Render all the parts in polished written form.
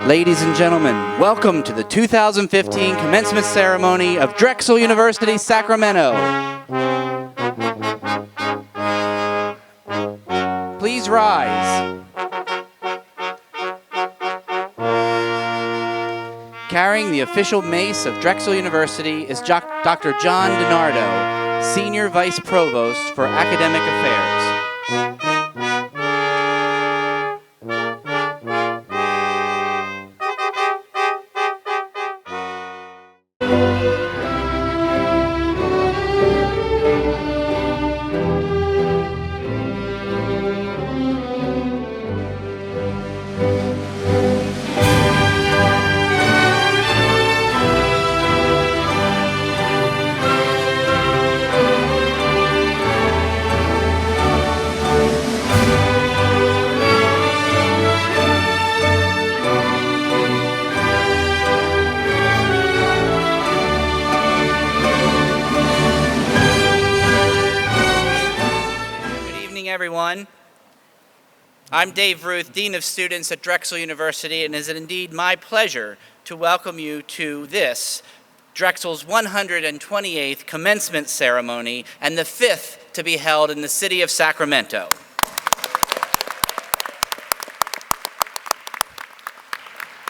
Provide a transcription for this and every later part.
Ladies and gentlemen, welcome to the 2015 Commencement Ceremony of Drexel University, Sacramento. Please rise. Carrying the official mace of Drexel University is Dr. John Janardhan, Senior Vice Provost for Academic Affairs. Everyone. I'm Dave Ruth, Dean of Students at Drexel University, and it is indeed my pleasure to welcome you to this, Drexel's 128th commencement ceremony and the 5th to be held in the city of Sacramento.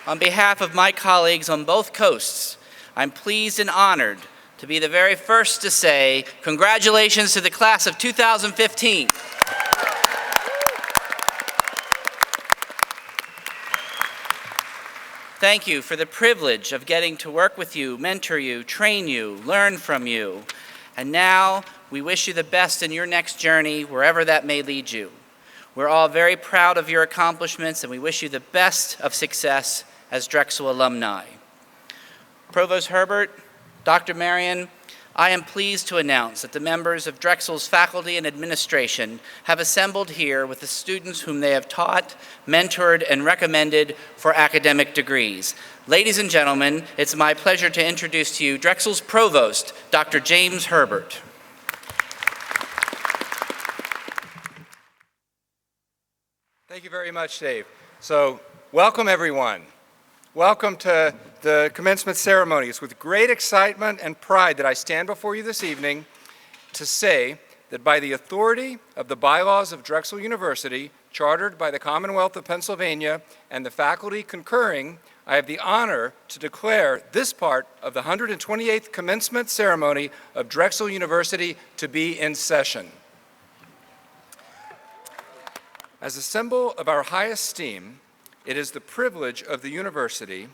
On behalf of my colleagues on both coasts, I'm pleased and honored to be the very first to say congratulations to the class of 2015. Thank you for the privilege of getting to work with you, mentor you, train you, learn from you. And now we wish you the best in your next journey, wherever that may lead you. We're all very proud of your accomplishments, and we wish you the best of success as Drexel alumni. Provost Herbert, Dr. Marion, I am pleased to announce that the members of Drexel's faculty and administration have assembled here with the students whom they have taught, mentored, and recommended for academic degrees. Ladies and gentlemen, it's my pleasure to introduce to you Drexel's Provost, Dr. James Herbert. Thank you very much, Dave. So, welcome everyone. Welcome to the commencement ceremony. It's with great excitement and pride that I stand before you this evening to say that by the authority of the bylaws of Drexel University, chartered by the Commonwealth of Pennsylvania and the faculty concurring, I have the honor to declare this part of the 128th commencement ceremony of Drexel University to be in session. As a symbol of our high esteem, it is the privilege of the university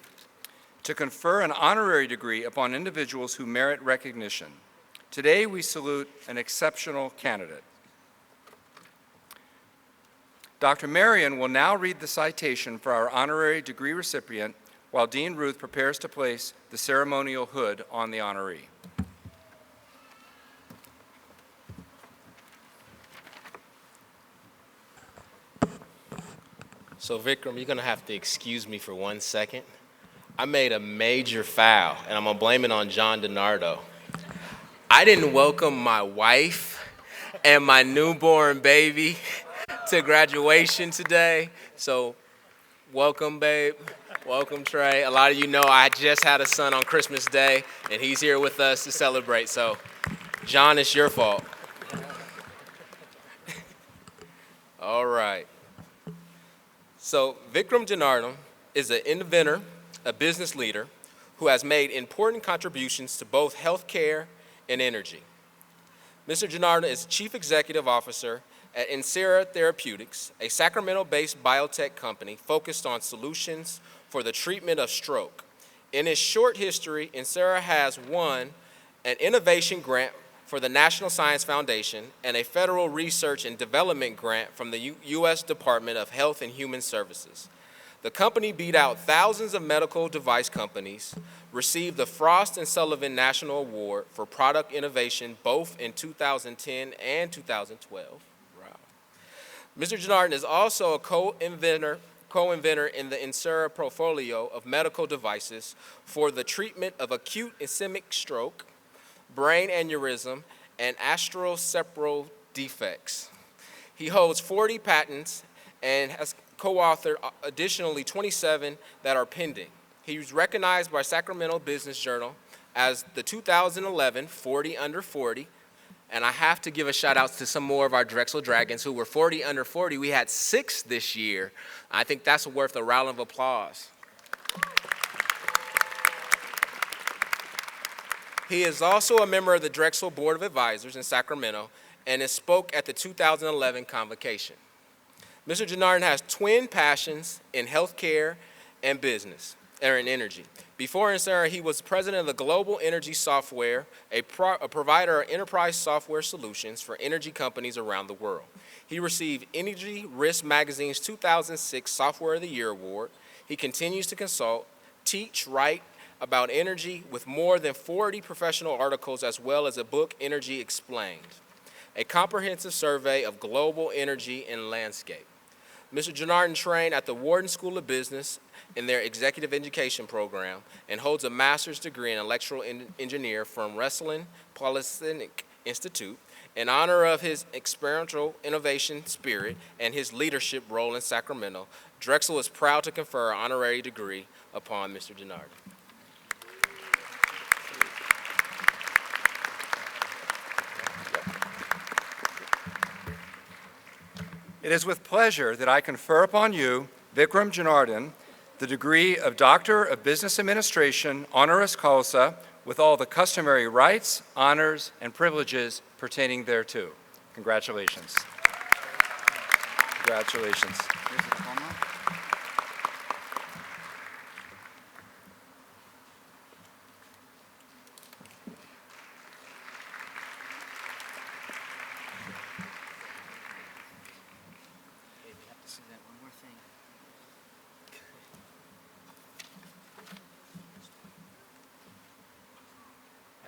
to confer an honorary degree upon individuals who merit recognition. Today, we salute an exceptional candidate. Dr. Marion will now read the citation for our honorary degree recipient while Dean Ruth prepares to place the ceremonial hood on the honoree. So Vikram, you're gonna have to excuse me for 1 second. I made a major foul, and I'm gonna blame it on John DiNardo. I didn't welcome my wife and my newborn baby to graduation today. So welcome, babe. Welcome, Trey. A lot of you know I just had a son on Christmas Day, and he's here with us to celebrate. So, John, it's your fault. All right. So Vikram Janardhan is an inventor, a business leader, who has made important contributions to both healthcare and energy. Mr. Janardhan is Chief Executive Officer at Incera Therapeutics, a Sacramento-based biotech company focused on solutions for the treatment of stroke. In its short history, Incera has won an innovation grant for the National Science Foundation and a federal research and development grant from the U.S. Department of Health and Human Services. The company beat out thousands of medical device companies, received the Frost & Sullivan National Award for Product Innovation both in 2010 and 2012. Wow. Mr. Janardhan is also a co-inventor in the Incera portfolio of medical devices for the treatment of acute ischemic stroke, brain aneurysm, and astrosepral defects. He holds 40 patents and has co-authored additionally 27 that are pending. He was recognized by Sacramento Business Journal as the 2011 40 Under 40, and I have to give a shout out to some more of our Drexel Dragons who were 40 Under 40. We had 6 this year. I think that's worth a round of applause. He is also a member of the Drexel Board of Advisors in Sacramento and has spoke at the 2011 convocation. Mr. Janardhan has twin passions in healthcare and business, or in energy. Before NSERA, he was president of the Global Energy Software, a provider of enterprise software solutions for energy companies around the world. He received Energy Risk Magazine's 2006 Software of the Year Award. He continues to consult, teach, write about energy with more than 40 professional articles, as well as a book, Energy Explained, a comprehensive survey of global energy and landscape. Mr. Janardhan trained at the Wharton School of Business in their executive education program and holds a master's degree in electrical engineer from Rensselaer Polytechnic Institute. In honor of his experiential innovation spirit and his leadership role in Sacramento, Drexel is proud to confer an honorary degree upon Mr. Janardhan. It is with pleasure that I confer upon you, Vikram Janardhan, the degree of Doctor of Business Administration, honoris causa, with all the customary rights, honors, and privileges pertaining thereto. Congratulations. Congratulations.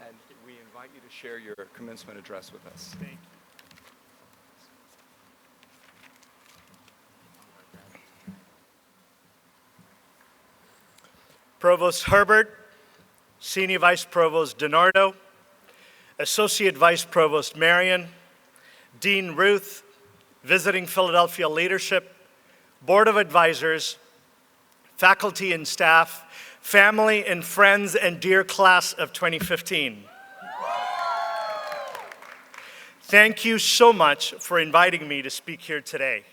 And we invite you to share your commencement address with us. Thank you. Provost Herbert, Senior Vice Provost DiNardo, Associate Vice Provost Marion, Dean Ruth, Visiting Philadelphia Leadership, Board of Advisors, faculty and staff, family and friends, and dear class of 2015. Thank you so much for inviting me to speak here today.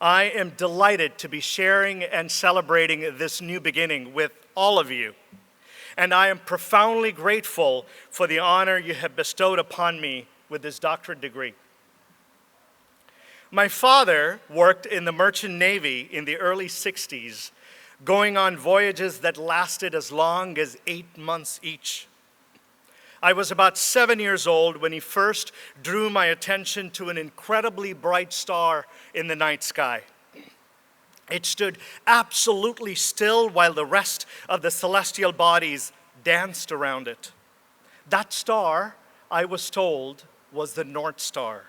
I am delighted to be sharing and celebrating this new beginning with all of you, and I am profoundly grateful for the honor you have bestowed upon me with this doctorate degree. My father worked in the Merchant Navy in the early 60s, going on voyages that lasted as long as 8 months each. I was about 7 years old when he first drew my attention to an incredibly bright star in the night sky. It stood absolutely still while the rest of the celestial bodies danced around it. That star, I was told, was the North Star.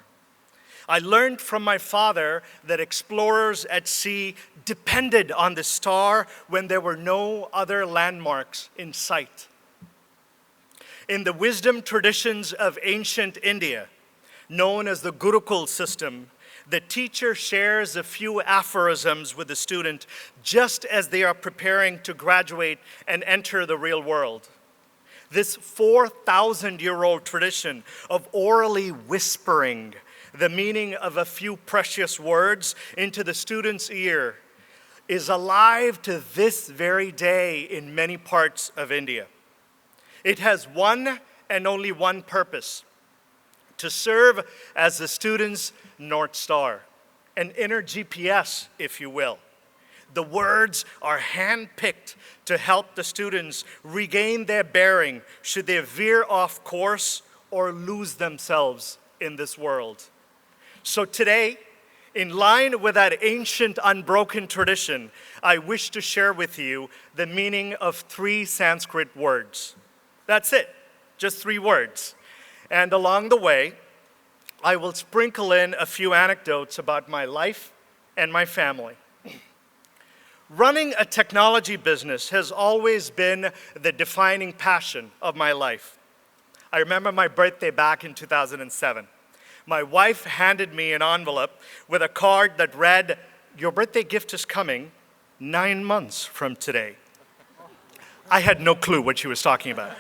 I learned from my father that explorers at sea depended on the star when there were no other landmarks in sight. In the wisdom traditions of ancient India, known as the Gurukul system, the teacher shares a few aphorisms with the student just as they are preparing to graduate and enter the real world. This 4,000-year-old tradition of orally whispering the meaning of a few precious words into the student's ear is alive to this very day in many parts of India. It has one and only one purpose: to serve as the student's North Star, an inner GPS, if you will. The words are handpicked to help the students regain their bearing should they veer off course or lose themselves in this world. So today, in line with that ancient unbroken tradition, I wish to share with you the meaning of 3 Sanskrit words. That's it, just 3 words. And along the way, I will sprinkle in a few anecdotes about my life and my family. Running a technology business has always been the defining passion of my life. I remember my birthday back in 2007. My wife handed me an envelope with a card that read, your birthday gift is coming 9 months from today. I had no clue what she was talking about.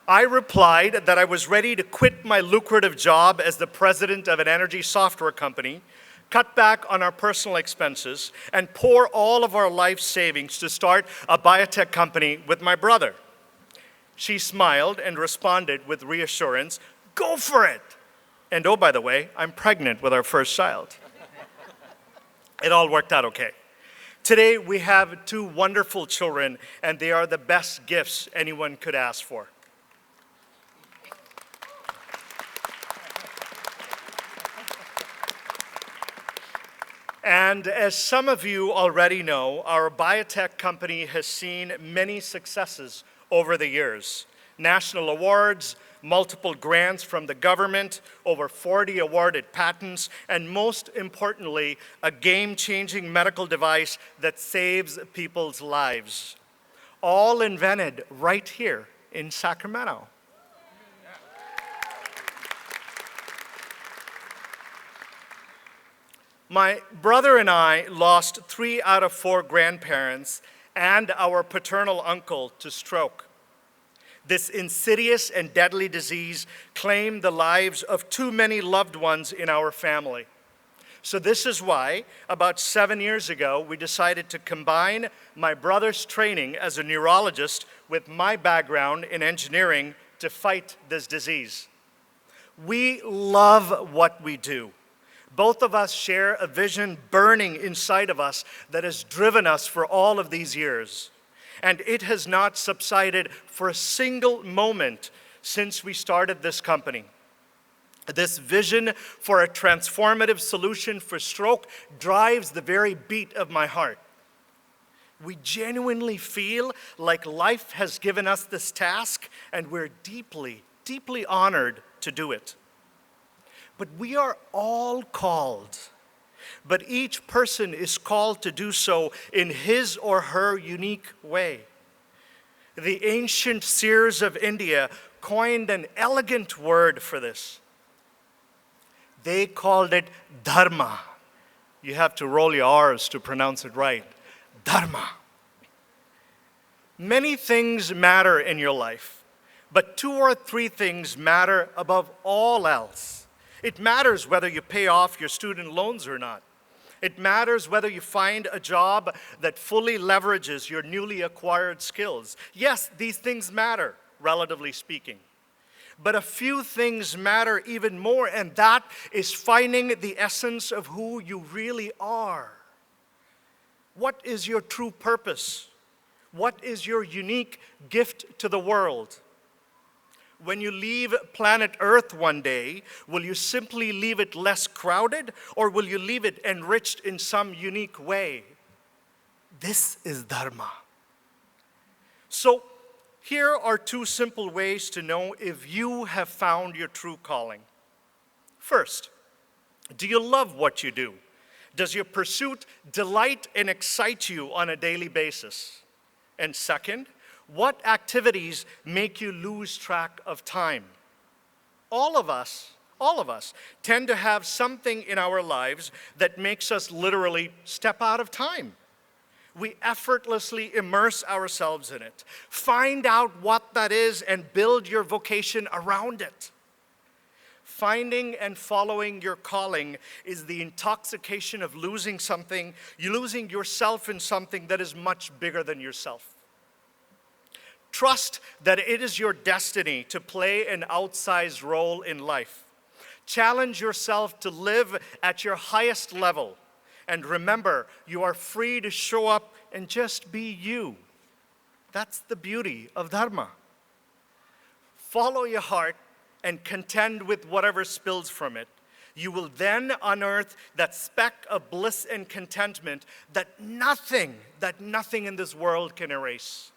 I replied that I was ready to quit my lucrative job as the president of an energy software company, cut back on our personal expenses, and pour all of our life savings to start a biotech company with my brother. She smiled and responded with reassurance, "Go for it!" And oh, by the way, I'm pregnant with our first child. It all worked out okay. Today, we have 2 wonderful children, and they are the best gifts anyone could ask for. And as some of you already know, our biotech company has seen many successes over the years. National awards, multiple grants from the government, over 40 awarded patents, and most importantly, a game-changing medical device that saves people's lives. All invented right here in Sacramento. My brother and I lost 3 out of 4 grandparents and our paternal uncle to stroke. This insidious and deadly disease claimed the lives of too many loved ones in our family. So this is why, about 7 years ago, we decided to combine my brother's training as a neurologist with my background in engineering to fight this disease. We love what we do. Both of us share a vision burning inside of us that has driven us for all of these years. And it has not subsided for a single moment since we started this company. This vision for a transformative solution for stroke drives the very beat of my heart. We genuinely feel like life has given us this task, and we're deeply, deeply honored to do it. But we are all called. But each person is called to do so in his or her unique way. The ancient seers of India coined an elegant word for this. They called it dharma. You have to roll your R's to pronounce it right. Dharma. Many things matter in your life, but 2 or 3 things matter above all else. It matters whether you pay off your student loans or not. It matters whether you find a job that fully leverages your newly acquired skills. Yes, these things matter, relatively speaking. But a few things matter even more, and that is finding the essence of who you really are. What is your true purpose? What is your unique gift to the world? When you leave planet Earth one day, will you simply leave it less crowded, or will you leave it enriched in some unique way? This is Dharma. So, here are 2 simple ways to know if you have found your true calling. First, do you love what you do? Does your pursuit delight and excite you on a daily basis? And second, what activities make you lose track of time? All of us tend to have something in our lives that makes us literally step out of time. We effortlessly immerse ourselves in it. Find out what that is and build your vocation around it. Finding and following your calling is the intoxication of losing something, losing yourself in something that is much bigger than yourself. Trust that it is your destiny to play an outsized role in life. Challenge yourself to live at your highest level. And remember, you are free to show up and just be you. That's the beauty of Dharma. Follow your heart and contend with whatever spills from it. You will then unearth that speck of bliss and contentment that nothing in this world can erase.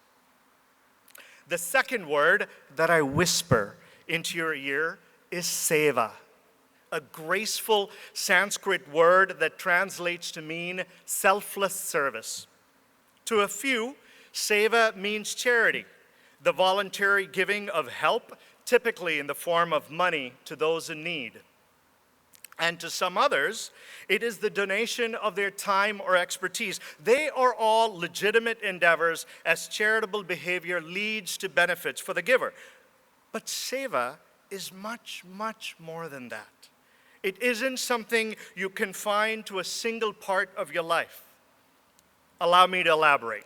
The second word that I whisper into your ear is seva, a graceful Sanskrit word that translates to mean selfless service. To a few, seva means charity, the voluntary giving of help, typically in the form of money to those in need. And to some others, it is the donation of their time or expertise. They are all legitimate endeavors as charitable behavior leads to benefits for the giver. But seva is much, much more than that. It isn't something you confine to a single part of your life. Allow me to elaborate.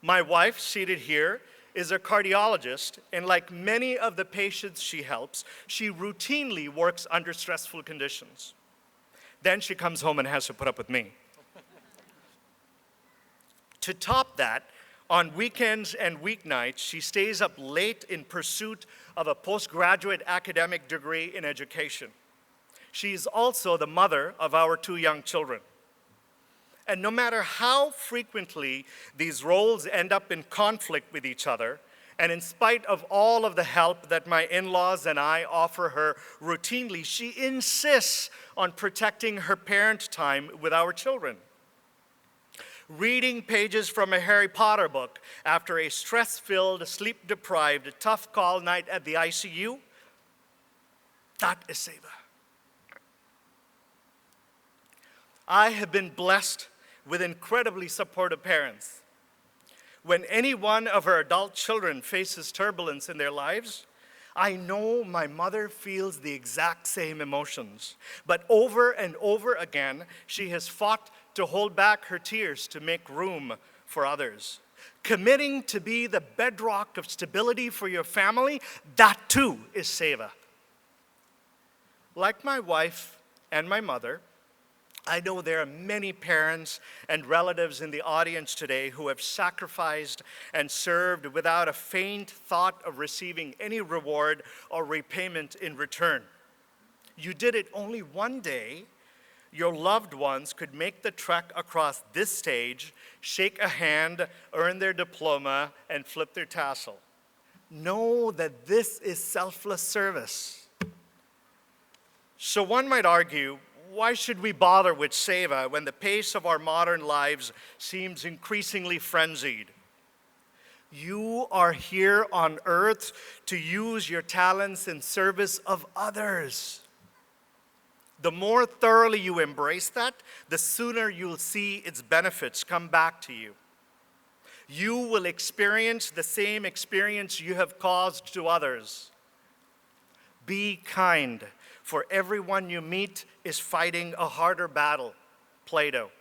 My wife, seated here, is a cardiologist, and like many of the patients she helps, she routinely works under stressful conditions. Then she comes home and has to put up with me. To top that, on weekends and weeknights, she stays up late in pursuit of a postgraduate academic degree in education. She is also the mother of our 2 young children. And no matter how frequently these roles end up in conflict with each other, and in spite of all of the help that my in-laws and I offer her routinely, she insists on protecting her parent time with our children. Reading pages from a Harry Potter book after a stress-filled, sleep-deprived, tough call night at the ICU, that is seva. I have been blessed with incredibly supportive parents. When any one of her adult children faces turbulence in their lives, I know my mother feels the exact same emotions. But over and over again, she has fought to hold back her tears to make room for others. Committing to be the bedrock of stability for your family, that too is seva. Like my wife and my mother, I know there are many parents and relatives in the audience today who have sacrificed and served without a faint thought of receiving any reward or repayment in return. You did it only one day. Your loved ones could make the trek across this stage, shake a hand, earn their diploma, and flip their tassel. Know that this is selfless service. So one might argue, why should we bother with seva when the pace of our modern lives seems increasingly frenzied? You are here on earth to use your talents in service of others. The more thoroughly you embrace that, the sooner you'll see its benefits come back to you. You will experience the same experience you have caused to others. Be kind, for everyone you meet is fighting a harder battle. Plato.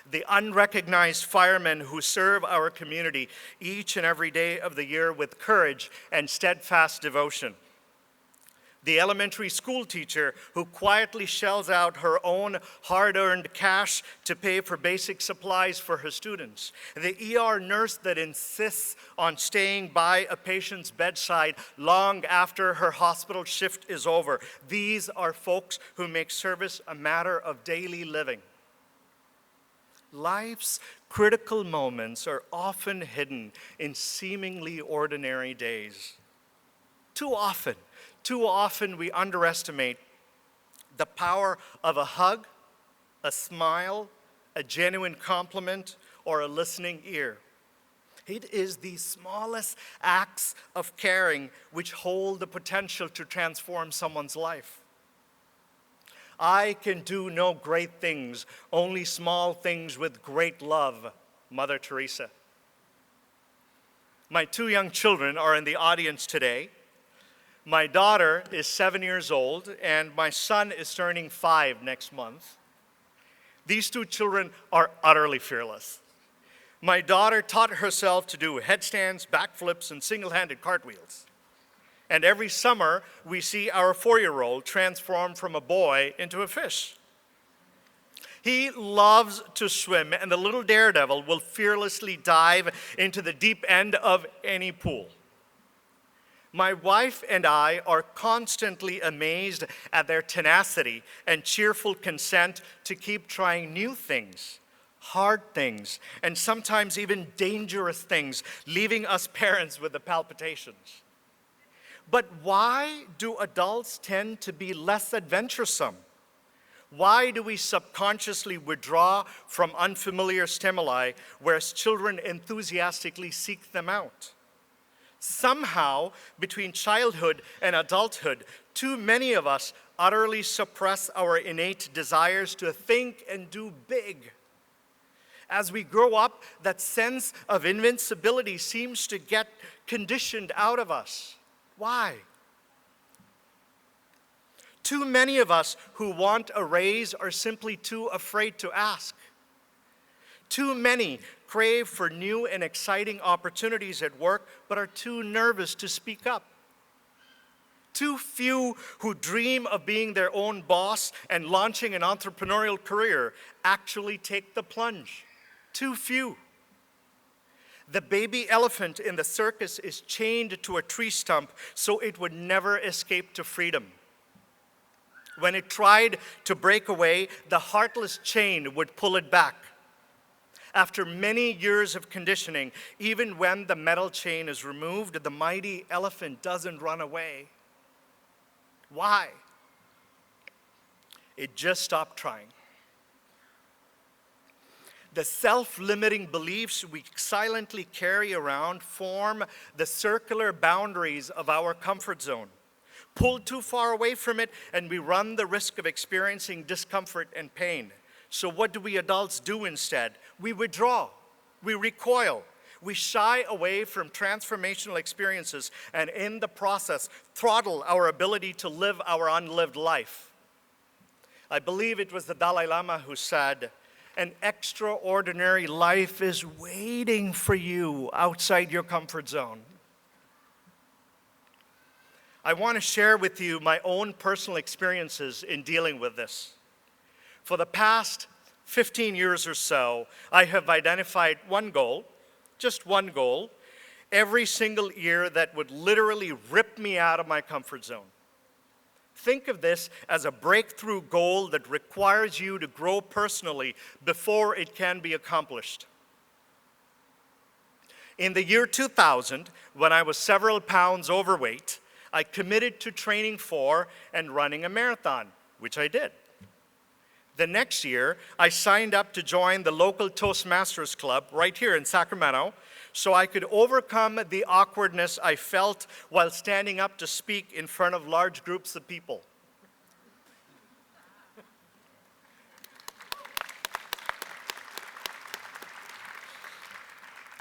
The unrecognized firemen who serve our community each and every day of the year with courage and steadfast devotion. The elementary school teacher who quietly shells out her own hard-earned cash to pay for basic supplies for her students. The ER nurse that insists on staying by a patient's bedside long after her hospital shift is over. These are folks who make service a matter of daily living. Life's critical moments are often hidden in seemingly ordinary days. Too often we underestimate the power of a hug, a smile, a genuine compliment, or a listening ear. It is the smallest acts of caring which hold the potential to transform someone's life. I can do no great things, only small things with great love, Mother Teresa. My 2 young children are in the audience today. My daughter is 7 years old, and my son is turning 5 next month. These 2 children are utterly fearless. My daughter taught herself to do headstands, backflips, and single-handed cartwheels. And every summer, we see our 4-year-old transform from a boy into a fish. He loves to swim, and the little daredevil will fearlessly dive into the deep end of any pool. My wife and I are constantly amazed at their tenacity and cheerful consent to keep trying new things, hard things, and sometimes even dangerous things, leaving us parents with the palpitations. But why do adults tend to be less adventuresome? Why do we subconsciously withdraw from unfamiliar stimuli, whereas children enthusiastically seek them out? Somehow, between childhood and adulthood, too many of us utterly suppress our innate desires to think and do big. As we grow up, that sense of invincibility seems to get conditioned out of us. Why? Too many of us who want a raise are simply too afraid to ask. Too many crave for new and exciting opportunities at work, but are too nervous to speak up. Too few who dream of being their own boss and launching an entrepreneurial career actually take the plunge. Too few. The baby elephant in the circus is chained to a tree stump so it would never escape to freedom. When it tried to break away, the heartless chain would pull it back. After many years of conditioning, even when the metal chain is removed, the mighty elephant doesn't run away. Why? It just stopped trying. The self-limiting beliefs we silently carry around form the circular boundaries of our comfort zone. Pull too far away from it, and we run the risk of experiencing discomfort and pain. So what do we adults do instead? We withdraw, we recoil, we shy away from transformational experiences, and in the process, throttle our ability to live our unlived life. I believe it was the Dalai Lama who said, "An extraordinary life is waiting for you outside your comfort zone." I want to share with you my own personal experiences in dealing with this. For the past 15 years or so, I have identified one goal, just one goal, every single year that would literally rip me out of my comfort zone. Think of this as a breakthrough goal that requires you to grow personally before it can be accomplished. In the year 2000, when I was several pounds overweight, I committed to training for and running a marathon, which I did. The next year, I signed up to join the local Toastmasters Club right here in Sacramento so I could overcome the awkwardness I felt while standing up to speak in front of large groups of people.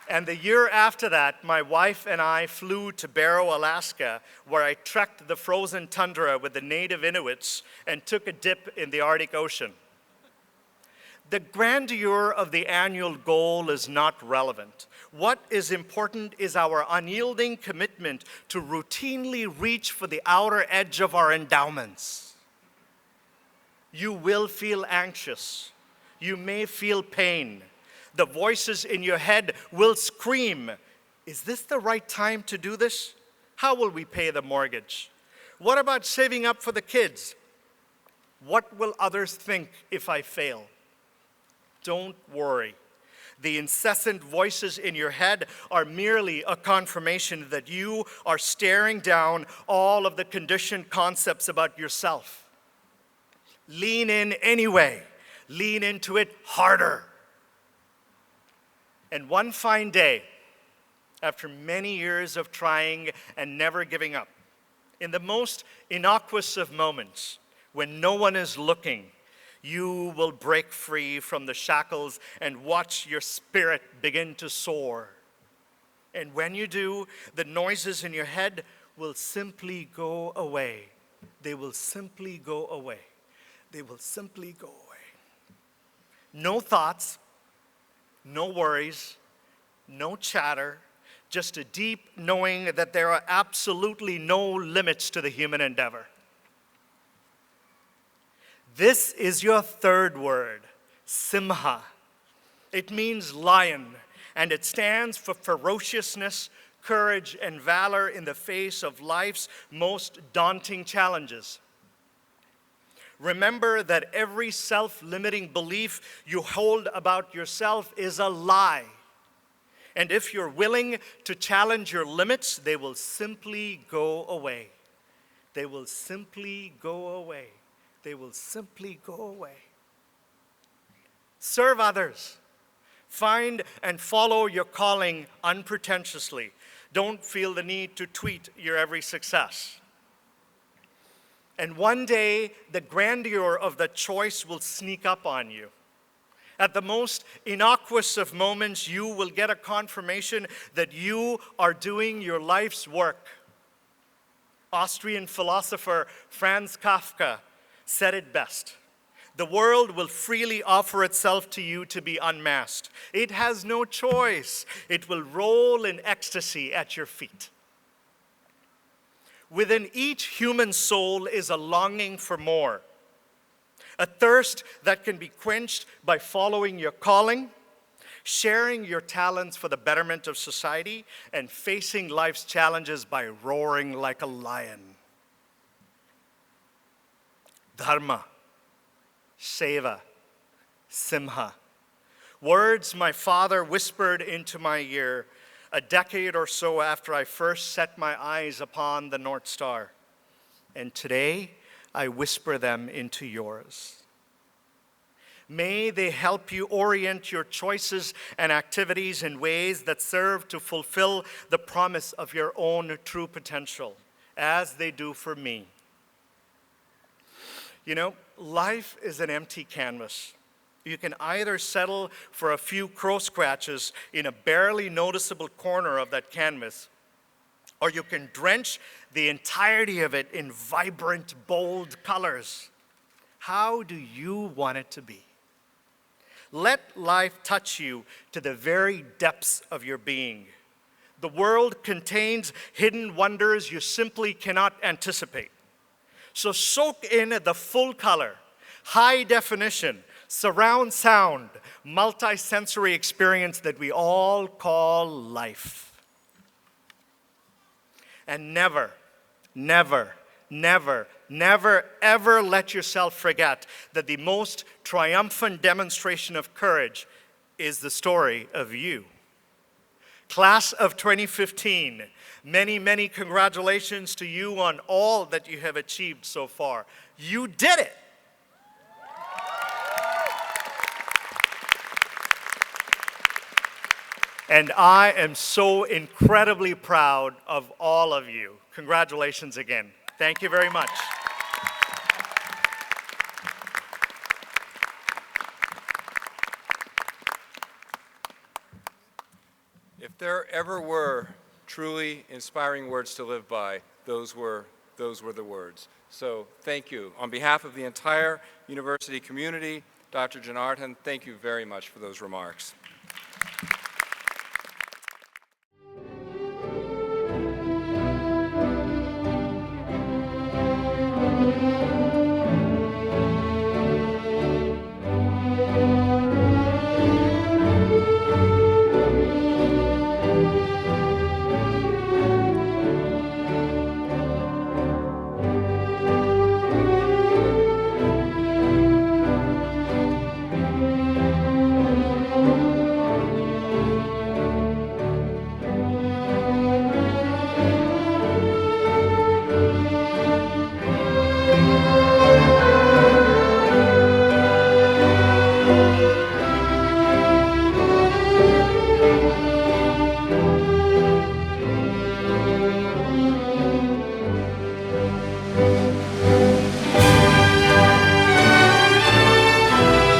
And the year after that, my wife and I flew to Barrow, Alaska, where I trekked the frozen tundra with the native Inuits and took a dip in the Arctic Ocean. The grandeur of the annual goal is not relevant. What is important is our unyielding commitment to routinely reach for the outer edge of our endowments. You will feel anxious. You may feel pain. The voices in your head will scream, "Is this the right time to do this? How will we pay the mortgage? What about saving up for the kids? What will others think if I fail?" Don't worry. The incessant voices in your head are merely a confirmation that you are staring down all of the conditioned concepts about yourself. Lean in anyway. Lean into it harder. And one fine day, after many years of trying and never giving up, in the most innocuous of moments, when no one is looking, you will break free from the shackles and watch your spirit begin to soar. And when you do, the noises in your head will simply go away. They will simply go away. They will simply go away. No thoughts, no worries, no chatter, just a deep knowing that there are absolutely no limits to the human endeavor. This is your third word, simha. It means lion, and it stands for ferociousness, courage, and valor in the face of life's most daunting challenges. Remember that every self-limiting belief you hold about yourself is a lie. And if you're willing to challenge your limits, they will simply go away. They will simply go away. They will simply go away. Serve others. Find and follow your calling unpretentiously. Don't feel the need to tweet your every success. And one day, the grandeur of the choice will sneak up on you. At the most innocuous of moments, you will get a confirmation that you are doing your life's work. Austrian philosopher Franz Kafka said it best. The world will freely offer itself to you to be unmasked. It has no choice. It will roll in ecstasy at your feet. Within each human soul is a longing for more, a thirst that can be quenched by following your calling, sharing your talents for the betterment of society, and facing life's challenges by roaring like a lion. Dharma, Seva, Simha. Words my father whispered into my ear a decade or so after I first set my eyes upon the North Star. And today, I whisper them into yours. May they help you orient your choices and activities in ways that serve to fulfill the promise of your own true potential, as they do for me. You know, life is an empty canvas. You can either settle for a few crow scratches in a barely noticeable corner of that canvas, or you can drench the entirety of it in vibrant, bold colors. How do you want it to be? Let life touch you to the very depths of your being. The world contains hidden wonders you simply cannot anticipate. So soak in the full color, high definition, surround sound, multi-sensory experience that we all call life. And never, never, never, never, ever let yourself forget that the most triumphant demonstration of courage is the story of you. Class of 2015, many, many congratulations to you on all that you have achieved so far. You did it. And I am so incredibly proud of all of you. Congratulations again. Thank you very much. If there ever were truly inspiring words to live by, those were the words. So thank you. On behalf of the entire university community, Dr. Janardhan, thank you very much for those remarks.